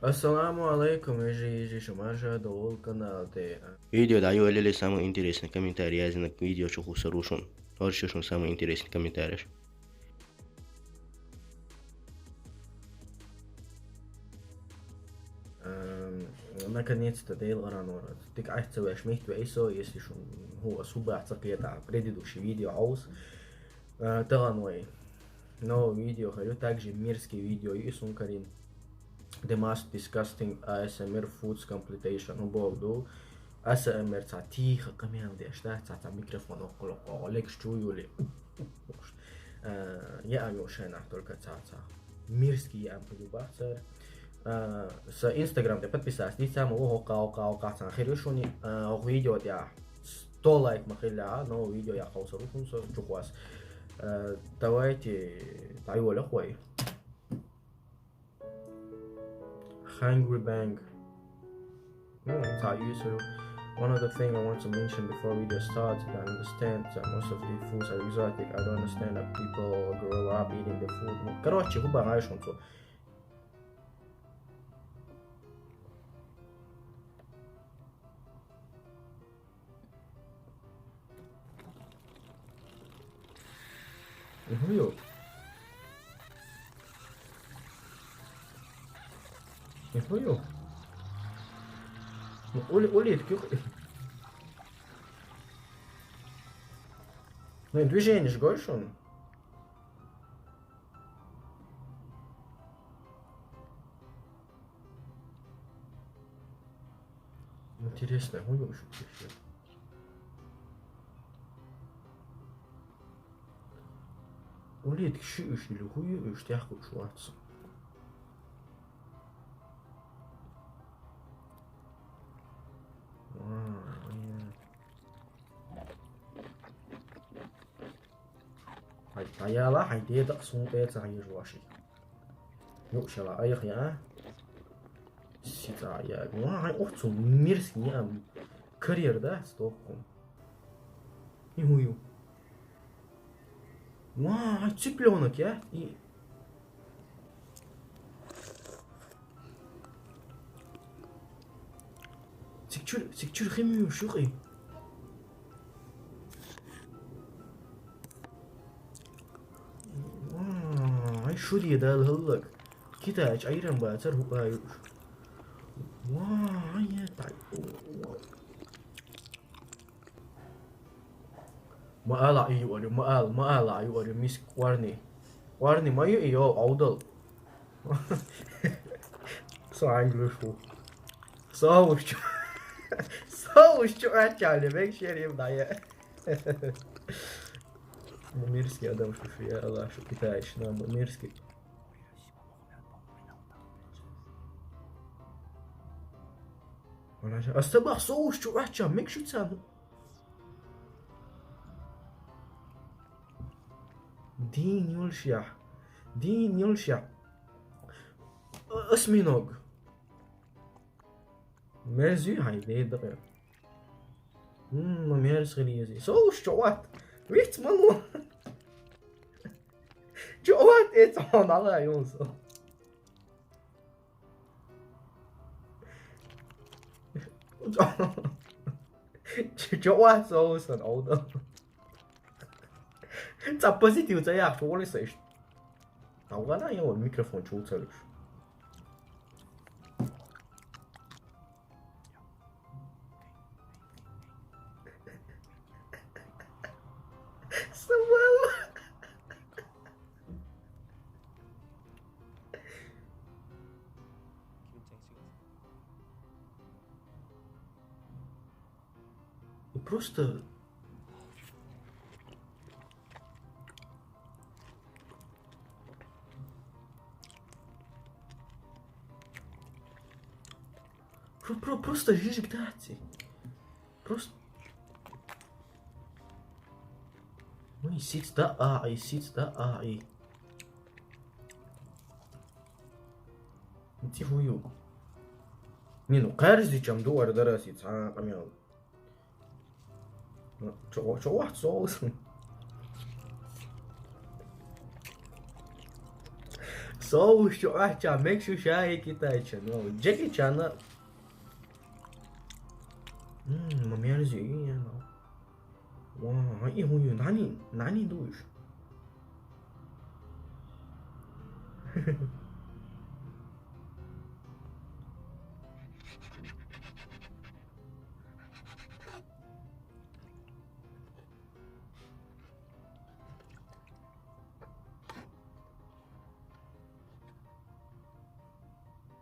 Assalamu alaikum, hoje chamamos do canal de Видео даю или самые интересные комментарии, я знаю, видео чуху сарушун. Тоже что самые интересные комментарии. наконец-то Дейл Ранора. Ты achtsewäsch mich weiso, если schon هو صبح تقيت предыдущий видео aus. Таланой. Но видео хочу также мирские видео и сункарин. The most disgusting ASMR foods completion. Ну поводу ASMR تا تيخ كمان دي اشتاع تا ميكروفون وقلق عليك شو يولي. Я амёшена только та мирские ам подубахтер. С Instagram подписаться, самого кау хирушуни видео я 100 лайк махиля, но видео я хаусарушун со чухвас. Давайте тайволя хой. Hungry Bang. One of the things I want to mention before video starts, I understand that most of the foods are exotic. I don't understand that people grow up eating the food. Короче, губа знаешь, он что. Нихуё. Нихуё. Оли, ну, движение же говоришь он. Интересно, хуё еще вообще. Oли, kişi üçlü huyu üçte kuşuatsın. Hayala haydi da sun be zayir washi. Yok şala ayak ya. Sita ya. Vay otsu mirski ya. Kariyerde Stockholm. Ni huyu. Vay цыпленок ya. Sikçür химию şuqi. شو دي ده الهلك كده ايرن باتر هو واي طيب ما قال ايوه ما قال ايوه ميس وارني ما يو اودل صاير شو صوش ачали векшерим дае мирский адам что я Allah что китаешь нам мирский ولا استبح صوش شو احكي ميك شو تسامو دين يلشح اسمي نوغ ميرزي هاي دي دقيق ميرز غليزي صوش جوات ويت مالو جوات اتعون على يونسو جوات صوص الأوضة 잡버시 디우자야 좋아했어 나오가나 이거 미크로폰 좋잖아 просто просто жизнь гдати. Просто ну и сидь да ай. انتي هويو. نينو قارزي جام دوار دراسي تا قميال. شو واحد صوص صوص شو احكي ميك شو شاي كيتايتش نو جاكي كان ما ميارزي ايه انا 와 이 뭐야 난이 누구시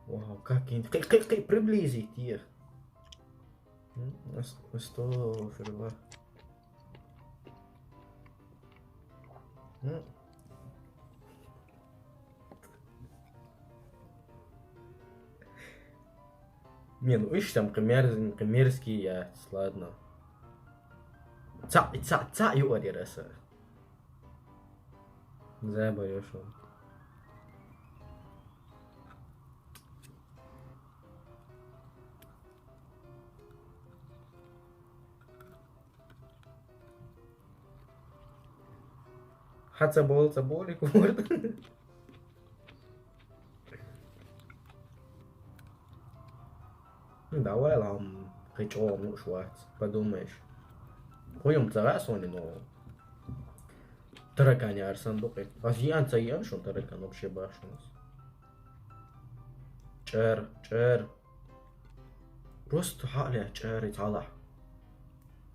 Вау, как интересно. Приблизить их. Astagfirullah. Не, ну ищ там коммерческие яйца, ладно. Ца юари раса. Забоешь он. حتى بولك ورد. Давай лам хичом швац, подумаешь. Хуем царасони, но таракани арсандуки. А зиян цаян шон таракан вообще башунас. Чер. Просто حالي чер يتصلح.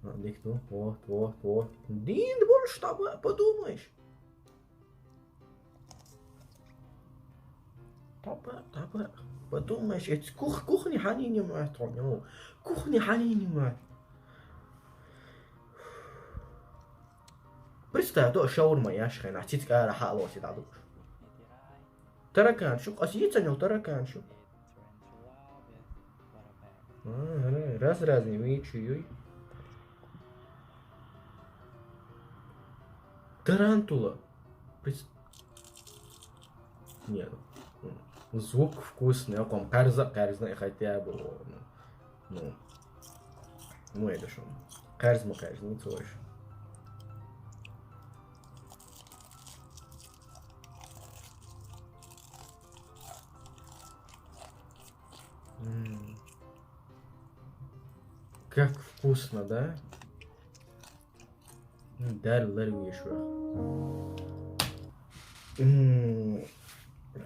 Дик ну, вот. Дин больше того, подумаешь. طبعا подумаешь, эти кухни حنيني معت عمو كухни حنيني معت. Представь, то шаурма яшхай, а титка ара халоси дадуш. Тараканчик, а сидит занял тараканчик. Раз, не вычуй. Тарантула. Нет. Звук вкусный, а ком карзна хотя бы, ну это что, карзма, не точно. Как вкусно, да? Дарлар вишва.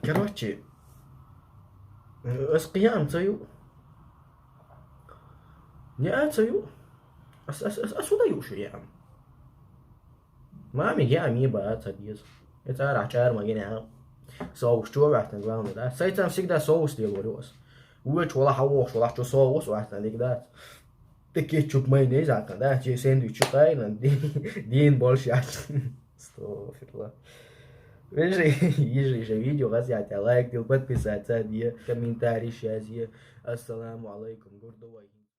Короче, اسقيام تسيو يا تسيو اسودايو شو يا عم ما مي يا مي با تديز يتارع چار ما ينعم صوص جو واحد نقول ده سايتام سيدا صوص دي وريوس وش ولا حوش ولا شو صوص واحد ديك ده تكيتشوب مايونيز عقل ده شي ساندويتش قاين دين بولشات استغفر الله. Ежи видео, газете, лайк, подписаться, комментарий, счастье. Ассаламу алейкум, гурдувай.